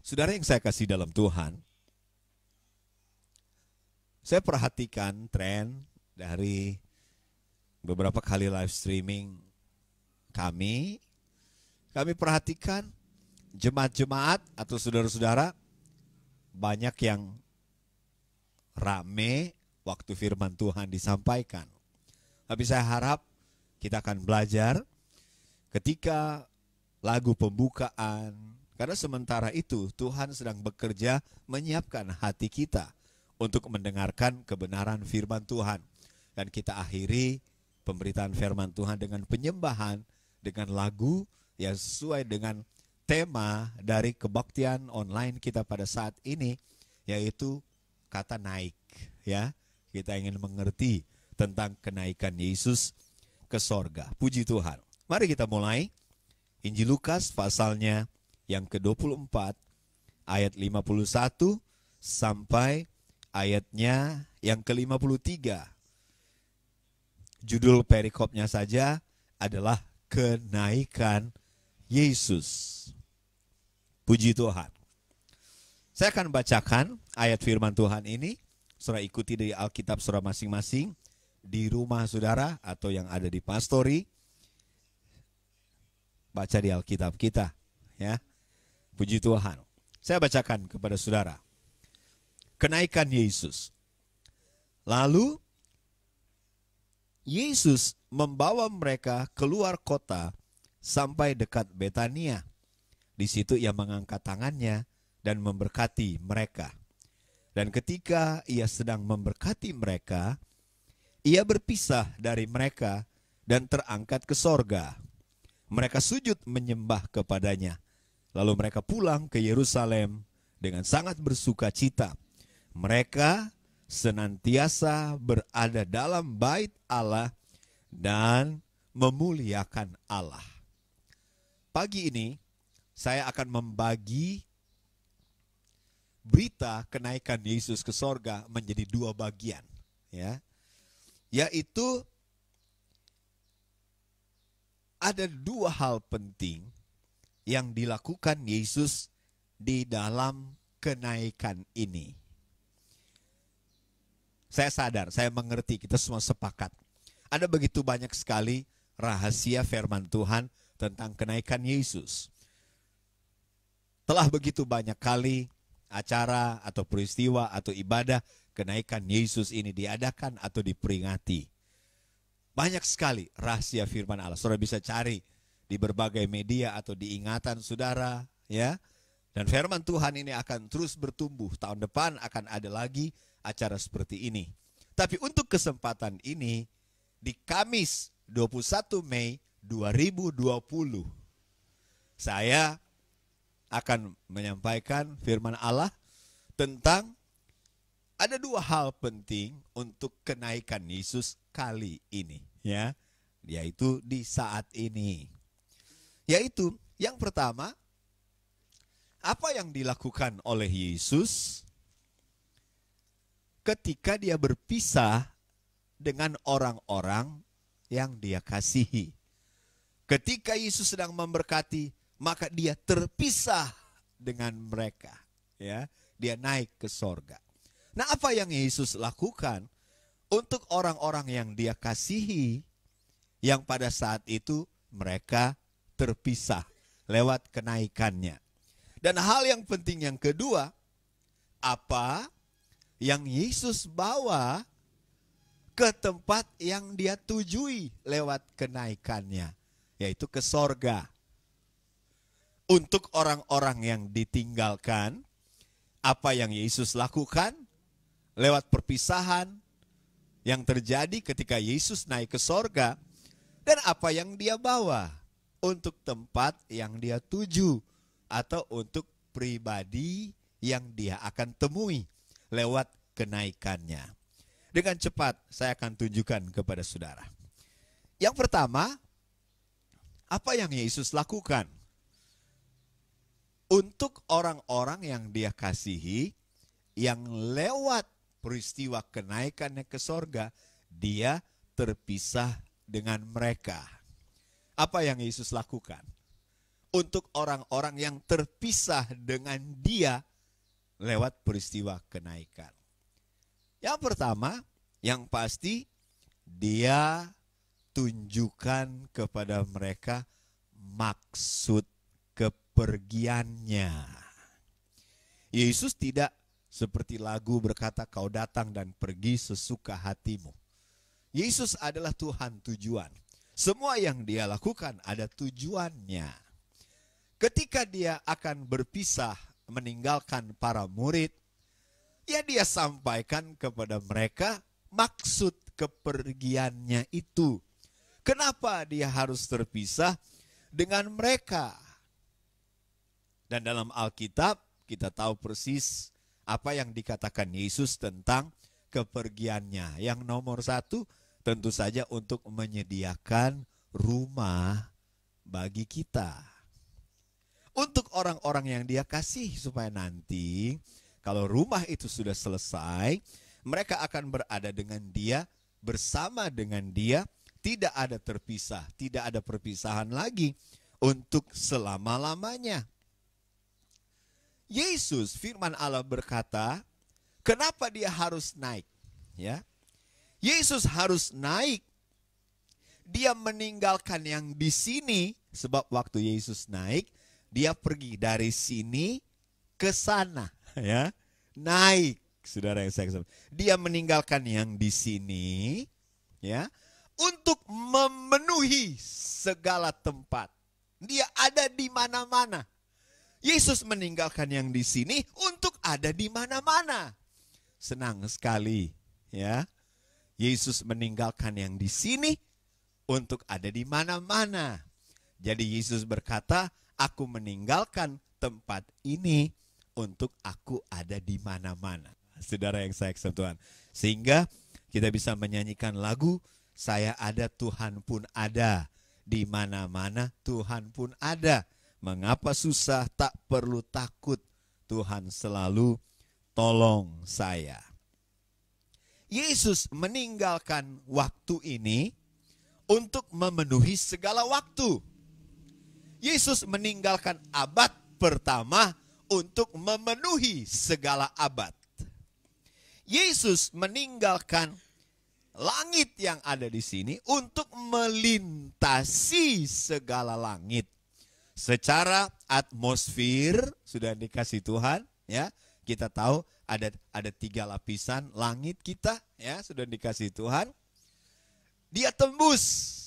Saudara yang saya kasih dalam Tuhan, saya perhatikan tren dari beberapa kali live streaming kami perhatikan jemaat-jemaat atau saudara-saudara banyak yang rame waktu firman Tuhan disampaikan. Tapi saya harap kita akan belajar ketika lagu pembukaan, karena sementara itu Tuhan sedang bekerja menyiapkan hati kita untuk mendengarkan kebenaran firman Tuhan. Dan kita akhiri pemberitaan firman Tuhan dengan penyembahan, dengan lagu yang sesuai dengan tema dari kebaktian online kita pada saat ini, yaitu kata naik. Ya, kita ingin mengerti tentang kenaikan Yesus ke sorga. Puji Tuhan. Mari kita mulai. Injil Lukas pasalnya yang ke-24 ayat 51 sampai ayatnya yang ke-53. Judul perikopnya saja adalah kenaikan Yesus. Puji Tuhan. Saya akan bacakan ayat firman Tuhan ini. Saudara ikuti dari Alkitab saudara masing-masing di rumah saudara atau yang ada di pastori. Baca di Alkitab kita, ya. Puji Tuhan. Saya bacakan kepada saudara. Kenaikan Yesus. Lalu Yesus membawa mereka keluar kota sampai dekat Betania. Di situ ia mengangkat tangannya dan memberkati mereka. Dan ketika ia sedang memberkati mereka, ia berpisah dari mereka dan terangkat ke sorga. Mereka sujud menyembah kepadanya. Lalu mereka pulang ke Yerusalem dengan sangat bersuka cita. Mereka senantiasa berada dalam bait Allah dan memuliakan Allah. Pagi ini saya akan membagi berita kenaikan Yesus ke sorga menjadi dua bagian, ya. Yaitu ada dua hal penting yang dilakukan Yesus di dalam kenaikan ini. Saya sadar, saya mengerti, kita semua sepakat. Ada begitu banyak sekali rahasia firman Tuhan tentang kenaikan Yesus. Telah begitu banyak kali acara atau peristiwa atau ibadah kenaikan Yesus ini diadakan atau diperingati. Banyak sekali rahasia firman Allah. Saudara bisa cari di berbagai media atau di ingatan saudara, ya. Dan firman Tuhan ini akan terus bertumbuh. Tahun depan akan ada lagi acara seperti ini. Tapi untuk kesempatan ini, di Kamis 21 Mei 2020, saya akan menyampaikan firman Allah tentang ada dua hal penting untuk kenaikan Yesus kali ini, ya, yaitu di saat ini. Yaitu yang pertama, apa yang dilakukan oleh Yesus ketika dia berpisah dengan orang-orang yang dia kasihi. Ketika Yesus sedang memberkati, maka dia terpisah dengan mereka, ya. Dia naik ke sorga. Nah, apa yang Yesus lakukan untuk orang-orang yang dia kasihi, yang pada saat itu mereka terpisah lewat kenaikannya. Dan hal yang penting yang kedua, apa yang Yesus bawa ke tempat yang dia tujui lewat kenaikannya, yaitu ke sorga. Untuk orang-orang yang ditinggalkan, apa yang Yesus lakukan lewat perpisahan yang terjadi ketika Yesus naik ke sorga, dan apa yang dia bawa untuk tempat yang dia tuju atau untuk pribadi yang dia akan temui lewat kenaikannya. Dengan cepat saya akan tunjukkan kepada saudara. Yang pertama, apa yang Yesus lakukan untuk orang-orang yang dia kasihi, yang lewat peristiwa kenaikannya ke sorga, dia terpisah dengan mereka. Apa yang Yesus lakukan untuk orang-orang yang terpisah dengan dia lewat peristiwa kenaikan? Yang pertama, yang pasti dia tunjukkan kepada mereka maksud kepergiannya. Yesus tidak seperti lagu berkata, kau datang dan pergi sesuka hatimu. Yesus adalah Tuhan tujuan. Semua yang dia lakukan ada tujuannya. Ketika dia akan berpisah meninggalkan para murid, ya dia sampaikan kepada mereka maksud kepergiannya itu. Kenapa dia harus terpisah dengan mereka? Dan dalam Alkitab kita tahu persis apa yang dikatakan Yesus tentang kepergiannya. Yang nomor satu tentu saja untuk menyediakan rumah bagi kita. Untuk orang-orang yang dia kasih supaya nanti kalau rumah itu sudah selesai, mereka akan berada dengan dia, bersama dengan dia, tidak ada terpisah, tidak ada perpisahan lagi untuk selama-lamanya. Yesus, firman Allah berkata, kenapa dia harus naik? Ya, Yesus harus naik. Dia meninggalkan yang di sini, sebab waktu Yesus naik, dia pergi dari sini ke sana, ya, naik. Saudara yang saya katakan, dia meninggalkan yang di sini, ya, untuk memenuhi segala tempat. Dia ada di mana-mana. Yesus meninggalkan yang di sini untuk ada di mana-mana. Senang sekali, ya. Yesus meninggalkan yang di sini untuk ada di mana-mana. Jadi Yesus berkata, aku meninggalkan tempat ini untuk aku ada di mana-mana. Saudara yang saya kasihi Tuhan. Sehingga kita bisa menyanyikan lagu, saya ada, Tuhan pun ada. Di mana-mana Tuhan pun ada. Mengapa susah, tak perlu takut. Tuhan selalu tolong saya. Yesus meninggalkan waktu ini untuk memenuhi segala waktu. Yesus meninggalkan abad pertama untuk memenuhi segala abad. Yesus meninggalkan langit yang ada di sini untuk melintasi segala langit. Secara atmosfer sudah dikasih Tuhan, ya. Kita tahu ada 3 lapisan langit kita, ya, sudah dikasih Tuhan. Dia tembus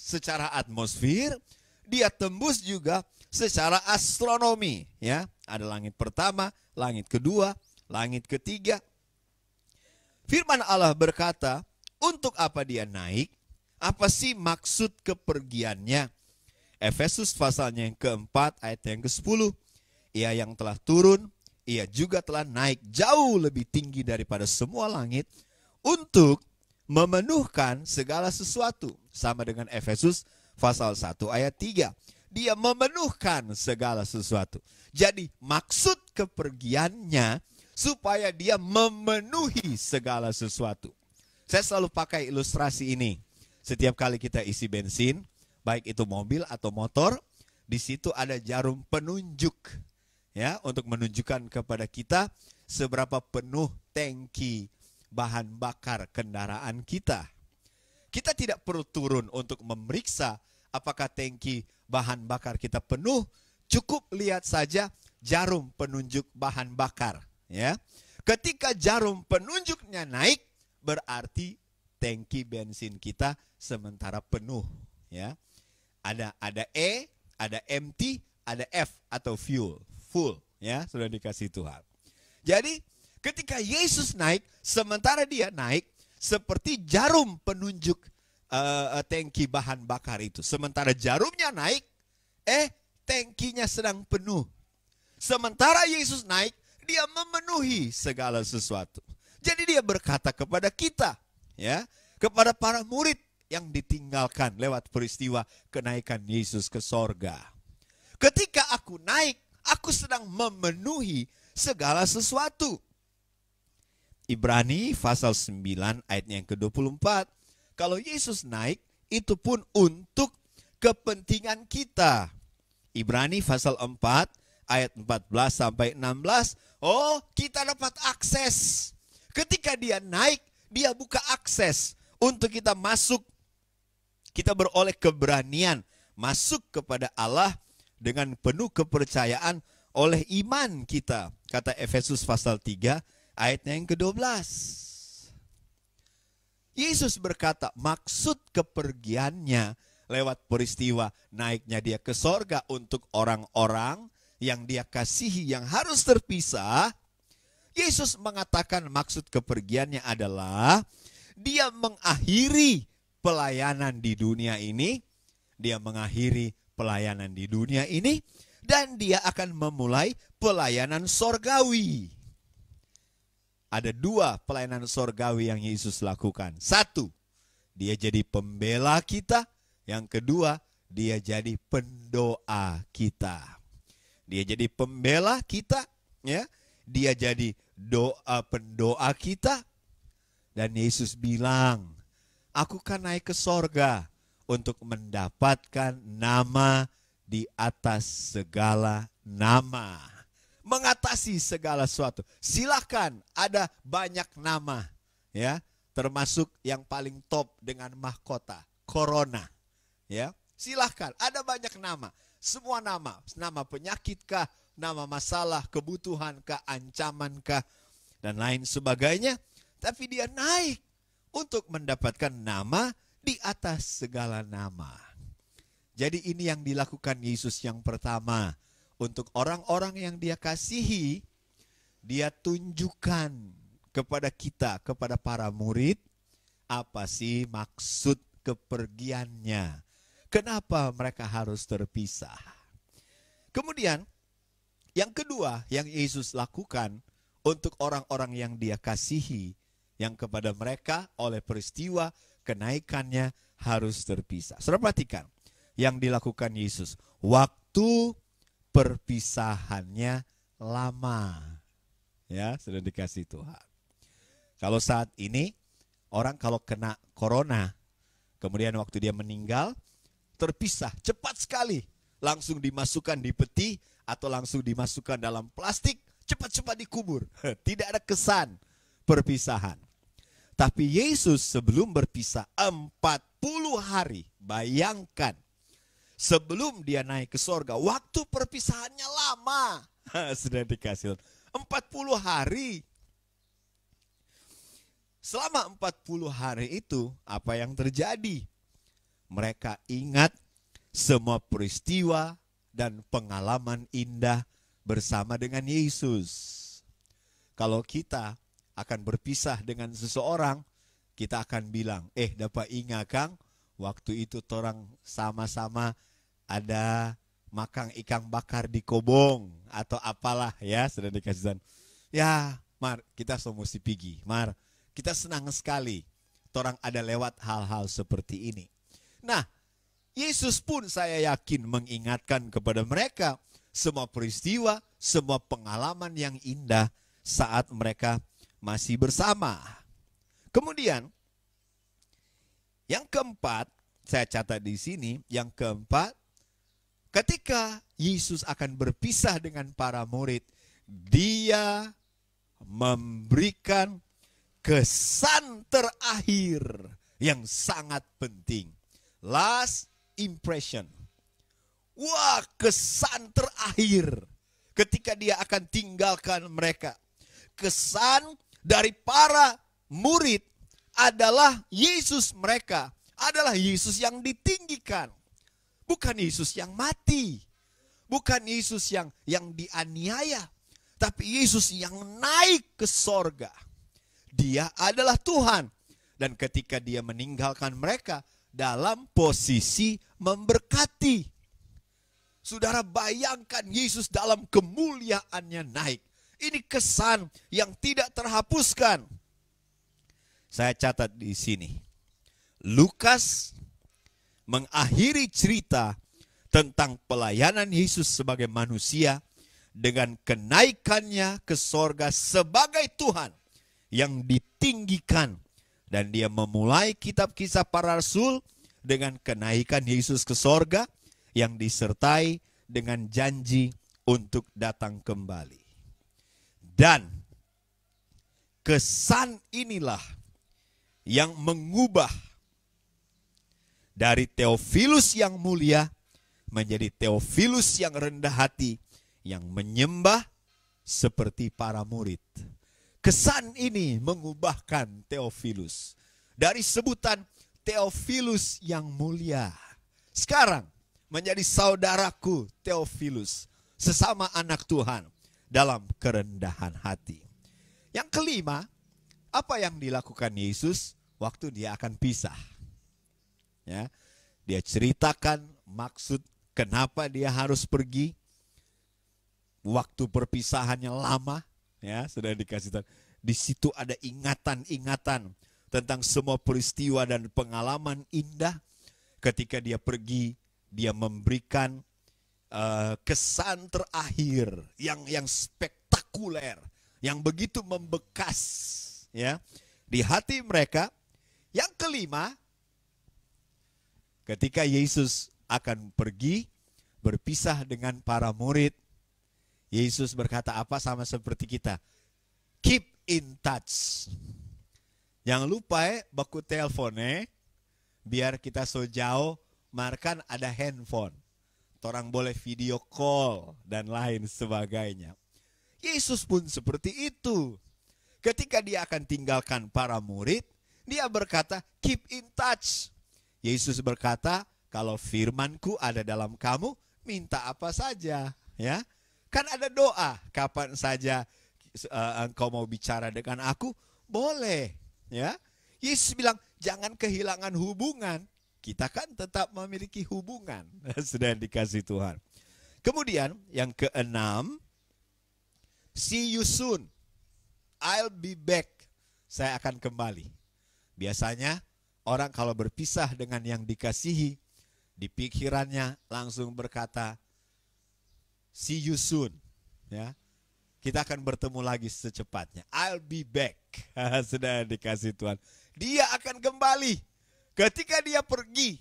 secara atmosfer, dia tembus juga secara astronomi, ya. Ada langit pertama, langit kedua, langit ketiga. Firman Allah berkata, untuk apa dia naik? Apa sih maksud kepergiannya? Efesus pasalnya yang keempat ayat yang ke-10. Ia yang telah turun, ia juga telah naik jauh lebih tinggi daripada semua langit untuk memenuhkan segala sesuatu. Sama dengan Efesus pasal 1 ayat 3. Dia memenuhkan segala sesuatu. Jadi maksud kepergiannya supaya dia memenuhi segala sesuatu. Saya selalu pakai ilustrasi ini. Setiap kali kita isi bensin, baik itu mobil atau motor, di situ ada jarum penunjuk, ya, untuk menunjukkan kepada kita seberapa penuh tangki bahan bakar kendaraan kita. Kita tidak perlu turun untuk memeriksa apakah tangki bahan bakar kita penuh, cukup lihat saja jarum penunjuk bahan bakar, ya. Ketika jarum penunjuknya naik, berarti tangki bensin kita sementara penuh, ya. Ada E, ada empty, ada F atau full, ya, sudah dikasih Tuhan. Jadi ketika Yesus naik, sementara dia naik seperti jarum penunjuk tangki bahan bakar itu. Sementara jarumnya naik, tangkinya sedang penuh. Sementara Yesus naik, dia memenuhi segala sesuatu. Jadi dia berkata kepada kita, ya, kepada para murid yang ditinggalkan lewat peristiwa kenaikan Yesus ke sorga. Ketika aku naik, aku sedang memenuhi segala sesuatu. Ibrani pasal 9 ayat yang ke-24. Kalau Yesus naik, itu pun untuk kepentingan kita. Ibrani pasal 4 ayat 14 sampai 16. Oh, kita dapat akses. Ketika dia naik, dia buka akses untuk kita masuk. Kita beroleh keberanian masuk kepada Allah dengan penuh kepercayaan oleh iman kita. Kata Efesus pasal 3 ayatnya yang ke-12. Yesus berkata, maksud kepergiannya lewat peristiwa naiknya dia ke sorga untuk orang-orang yang dia kasihi yang harus terpisah. Yesus mengatakan maksud kepergiannya adalah dia mengakhiri pelayanan di dunia ini. Dia mengakhiri pelayanan di dunia ini dan dia akan memulai pelayanan sorgawi. Ada 2 pelayanan sorgawi yang Yesus lakukan. 1, dia jadi pembela kita. Yang kedua, dia jadi pendoa kita. Dia jadi pembela kita, ya. Dia jadi pendoa kita. Dan Yesus bilang, aku kan naik ke sorga untuk mendapatkan nama di atas segala nama. Mengatasi segala sesuatu. Silakan, ada banyak nama, ya. Termasuk yang paling top dengan mahkota, corona. Ya, silahkan, ada banyak nama. Semua nama penyakit kah, nama masalah, kebutuhan kah, ancaman kah, dan lain sebagainya. Tapi dia naik untuk mendapatkan nama di atas segala nama. Jadi ini yang dilakukan Yesus yang pertama. Untuk orang-orang yang dia kasihi, dia tunjukkan kepada kita, kepada para murid, apa sih maksud kepergiannya. Kenapa mereka harus terpisah? Kemudian, yang kedua yang Yesus lakukan untuk orang-orang yang dia kasihi, yang kepada mereka oleh peristiwa kenaikannya harus terpisah. Saudara perhatikan yang dilakukan Yesus. Waktu perpisahannya lama. Ya, sudah dikasih Tuhan. Kalau saat ini, orang kalau kena corona, kemudian waktu dia meninggal, terpisah cepat sekali, langsung dimasukkan di peti atau langsung dimasukkan dalam plastik, cepat-cepat dikubur. Tidak ada kesan perpisahan. Tapi Yesus sebelum berpisah 40 hari, bayangkan, sebelum dia naik ke sorga, waktu perpisahannya lama. Sudah dikasih 40 hari. Selama 40 hari itu, apa yang terjadi? Mereka ingat semua peristiwa dan pengalaman indah bersama dengan Yesus. Kalau kita akan berpisah dengan seseorang, kita akan bilang, dapat ingat Kang, waktu itu orang sama-sama ada makan ikan bakar di Kobong atau apalah ya, sudah dikasih. Ya, Mar, kita semua mesti pergi. Mar, kita senang sekali orang ada lewat hal-hal seperti ini. Nah, Yesus pun saya yakin mengingatkan kepada mereka semua peristiwa, semua pengalaman yang indah saat mereka masih bersama. Kemudian, yang keempat, saya catat di sini, yang keempat, ketika Yesus akan berpisah dengan para murid, dia memberikan kesan terakhir yang sangat penting. Last impression. Wah, kesan terakhir ketika dia akan tinggalkan mereka. Kesan dari para murid adalah Yesus mereka. Adalah Yesus yang ditinggikan. Bukan Yesus yang mati. Bukan Yesus yang dianiaya. Tapi Yesus yang naik ke sorga. Dia adalah Tuhan. Dan ketika dia meninggalkan mereka dalam posisi memberkati. Saudara bayangkan Yesus dalam kemuliaannya naik. Ini kesan yang tidak terhapuskan. Saya catat di sini. Lukas mengakhiri cerita tentang pelayanan Yesus sebagai manusia dengan kenaikannya ke sorga sebagai Tuhan yang ditinggikan. Dan dia memulai kitab kisah para rasul dengan kenaikan Yesus ke sorga yang disertai dengan janji untuk datang kembali. Dan kesan inilah yang mengubah dari Theophilus yang mulia menjadi Theophilus yang rendah hati, yang menyembah seperti para murid. Kesan ini mengubahkan Theophilus dari sebutan Theophilus yang mulia sekarang menjadi saudaraku Theophilus, sesama anak Tuhan dalam kerendahan hati. Yang kelima, apa yang dilakukan Yesus waktu dia akan pisah? Ya, dia ceritakan maksud kenapa dia harus pergi. Waktu perpisahannya lama, ya, sudah dikasih tahu. Di situ ada ingatan-ingatan tentang semua peristiwa dan pengalaman indah. Ketika dia pergi, dia memberikan kesan terakhir yang spektakuler, yang begitu membekas, ya, di hati mereka. Yang kelima, ketika Yesus akan pergi berpisah dengan para murid, Yesus berkata apa? Sama seperti kita, keep in touch. Jangan lupa baku telepon biar kita so jauh, markan ada handphone. Orang boleh video call dan lain sebagainya. Yesus pun seperti itu. Ketika dia akan tinggalkan para murid, dia berkata keep in touch. Yesus berkata, kalau firmanku ada dalam kamu, minta apa saja, ya. Kan ada doa, kapan saja engkau mau bicara dengan aku, boleh, ya. Yesus bilang, jangan kehilangan hubungan. Kita kan tetap memiliki hubungan, sudah dikasih Tuhan. Kemudian yang keenam, see you soon, I'll be back. Saya akan kembali. Biasanya orang kalau berpisah dengan yang dikasihi, di pikirannya langsung berkata, see you soon. Ya, kita akan bertemu lagi secepatnya. I'll be back. Sudah dikasih Tuhan. Dia akan kembali. Ketika dia pergi,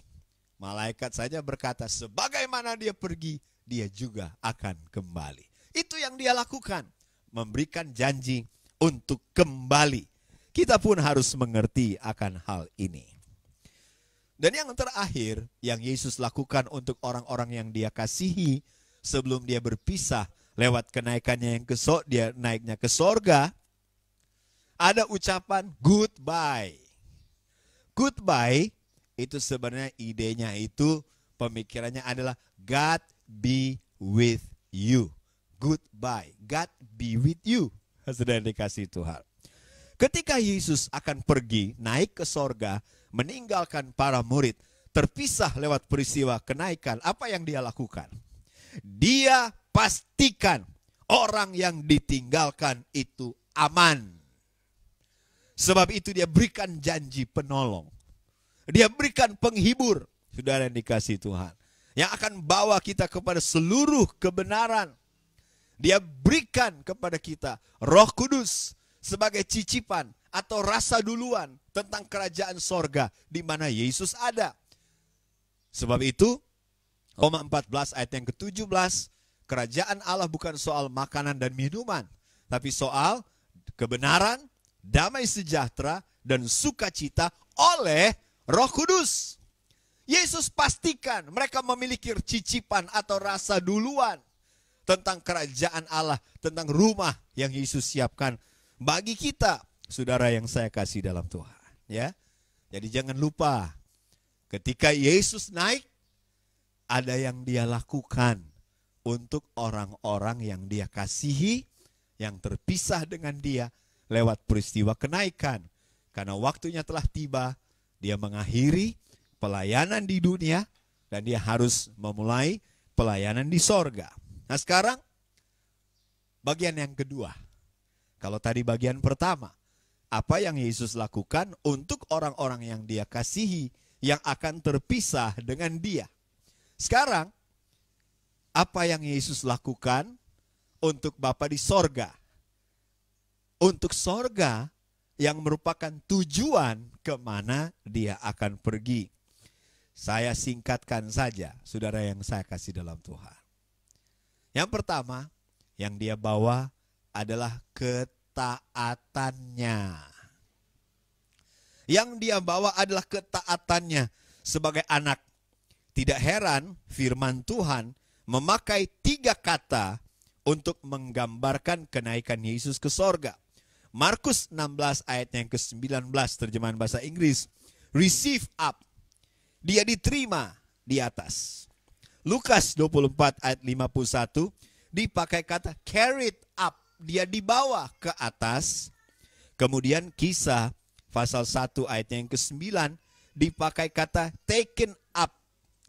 malaikat saja berkata, sebagaimana dia pergi, dia juga akan kembali. Itu yang dia lakukan, memberikan janji untuk kembali. Kita pun harus mengerti akan hal ini. Dan yang terakhir, yang Yesus lakukan untuk orang-orang yang dia kasihi, sebelum dia berpisah lewat kenaikannya yang dia naiknya ke sorga, ada ucapan goodbye. Goodbye itu sebenarnya idenya itu, pemikirannya adalah God be with you. Goodbye, God be with you. Sudah dikasih Tuhan. Ketika Yesus akan pergi, naik ke sorga, meninggalkan para murid, terpisah lewat peristiwa kenaikan, apa yang dia lakukan? Dia pastikan orang yang ditinggalkan itu aman. Sebab itu dia berikan janji penolong. Dia berikan penghibur, saudara yang dikasih Tuhan, yang akan bawa kita kepada seluruh kebenaran. Dia berikan kepada kita Roh Kudus sebagai cicipan atau rasa duluan tentang kerajaan sorga di mana Yesus ada. Sebab itu, Roma 14 ayat yang ke-17, kerajaan Allah bukan soal makanan dan minuman, tapi soal kebenaran, damai sejahtera, dan sukacita oleh Roh Kudus. Yesus pastikan mereka memiliki cicipan atau rasa duluan tentang kerajaan Allah, tentang rumah yang Yesus siapkan bagi kita, saudara yang saya kasih dalam Tuhan. Ya, jadi jangan lupa, ketika Yesus naik, ada yang dia lakukan untuk orang-orang yang dia kasihi, yang terpisah dengan dia lewat peristiwa kenaikan. Karena waktunya telah tiba, dia mengakhiri pelayanan di dunia dan dia harus memulai pelayanan di sorga. Nah sekarang bagian yang kedua. Kalau tadi bagian pertama, apa yang Yesus lakukan untuk orang-orang yang dia kasihi, yang akan terpisah dengan dia. Sekarang, apa yang Yesus lakukan untuk Bapa di sorga? Untuk sorga yang merupakan tujuan kemana dia akan pergi. Saya singkatkan saja, saudara yang saya kasih dalam Tuhan. Yang pertama, yang dia bawa adalah ketaatannya. Yang dia bawa adalah ketaatannya sebagai anak. Tidak heran firman Tuhan memakai 3 kata untuk menggambarkan kenaikan Yesus ke sorga. Markus 16 ayat yang ke-19 terjemahan bahasa Inggris. Receive up. Dia diterima di atas. Lukas 24 ayat 51 dipakai kata carried up. Dia dibawa ke atas. Kemudian Kisah pasal 1 ayat yang ke-9 dipakai kata taken up.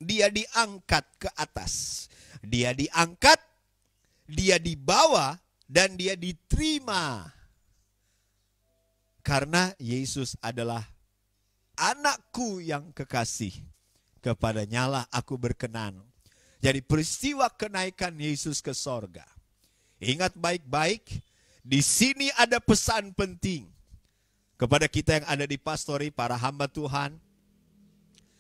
Dia diangkat ke atas. Dia diangkat, dia dibawa, dan dia diterima. Karena Yesus adalah anakku yang kekasih. Kepadanya lah aku berkenan. Jadi peristiwa kenaikan Yesus ke sorga. Ingat baik-baik, di sini ada pesan penting. Kepada kita yang ada di pastori, para hamba Tuhan,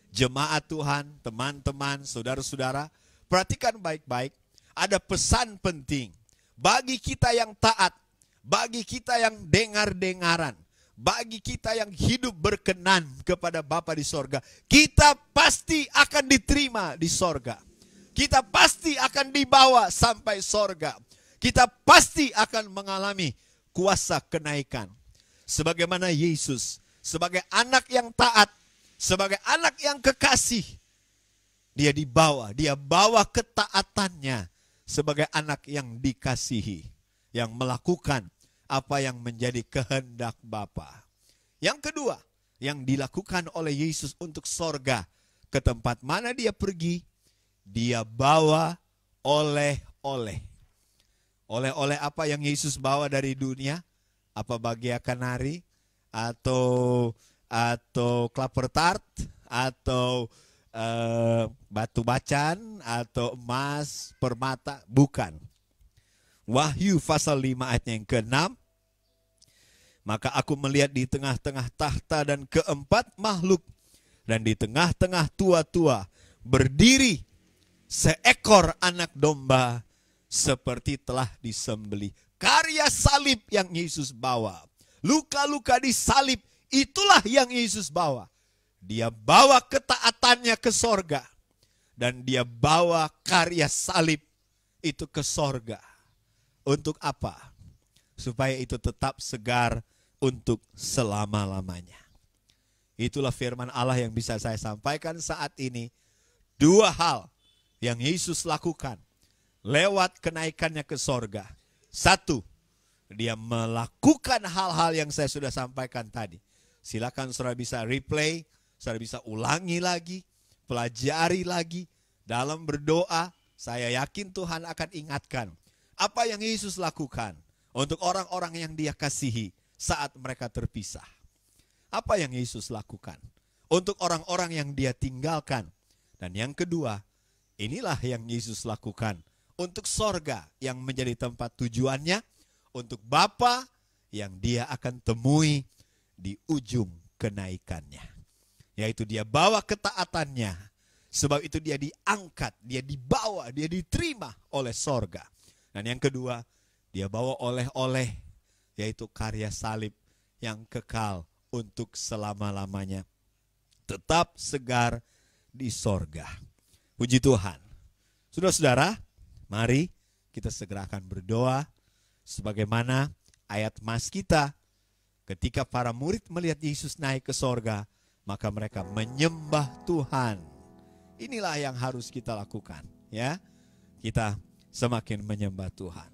jemaat Tuhan, teman-teman, saudara-saudara, perhatikan baik-baik, ada pesan penting. Bagi kita yang taat, bagi kita yang dengar-dengaran, bagi kita yang hidup berkenan kepada Bapa di sorga, kita pasti akan diterima di sorga. Kita pasti akan dibawa sampai sorga. Kita pasti akan mengalami kuasa kenaikan. Sebagaimana Yesus, sebagai anak yang taat, sebagai anak yang kekasih, dia dibawa, dia bawa ketaatannya sebagai anak yang dikasihi, yang melakukan apa yang menjadi kehendak Bapa. Yang kedua, yang dilakukan oleh Yesus untuk sorga, ke tempat mana dia pergi, dia bawa oleh-oleh. Oleh-oleh apa yang Yesus bawa dari dunia? Apa bagia kanari? Atau klaper tart? Atau batu bacan? Atau emas, permata? Bukan. Wahyu pasal 5 ayat yang ke-6. Maka aku melihat di tengah-tengah tahta dan keempat makhluk, dan di tengah-tengah tua-tua berdiri seekor anak domba seperti telah disembelih. Karya salib yang Yesus bawa, luka-luka di salib, itulah yang Yesus bawa. Dia bawa ketaatannya ke sorga, dan dia bawa karya salib itu ke sorga. Untuk apa? Supaya itu tetap segar untuk selama-lamanya. Itulah firman Allah yang bisa saya sampaikan saat ini. 2 hal yang Yesus lakukan lewat kenaikannya ke sorga. 1, dia melakukan hal-hal yang saya sudah sampaikan tadi. Silakan saudara bisa replay, saudara bisa ulangi lagi, pelajari lagi. Dalam berdoa, saya yakin Tuhan akan ingatkan apa yang Yesus lakukan untuk orang-orang yang dia kasihi saat mereka terpisah. Apa yang Yesus lakukan untuk orang-orang yang dia tinggalkan. Dan yang kedua, inilah yang Yesus lakukan untuk sorga yang menjadi tempat tujuannya, untuk Bapa yang dia akan temui di ujung kenaikannya. Yaitu dia bawa ketaatannya, sebab itu dia diangkat, dia dibawa, dia diterima oleh sorga. Dan yang kedua, dia bawa oleh-oleh, yaitu karya salib yang kekal untuk selama-lamanya. Tetap segar di sorga. Puji Tuhan. Saudara-saudara, mari kita segera akan berdoa. Sebagaimana ayat mas kita, ketika para murid melihat Yesus naik ke sorga, maka mereka menyembah Tuhan. Inilah yang harus kita lakukan, ya. Kita semakin menyembah Tuhan.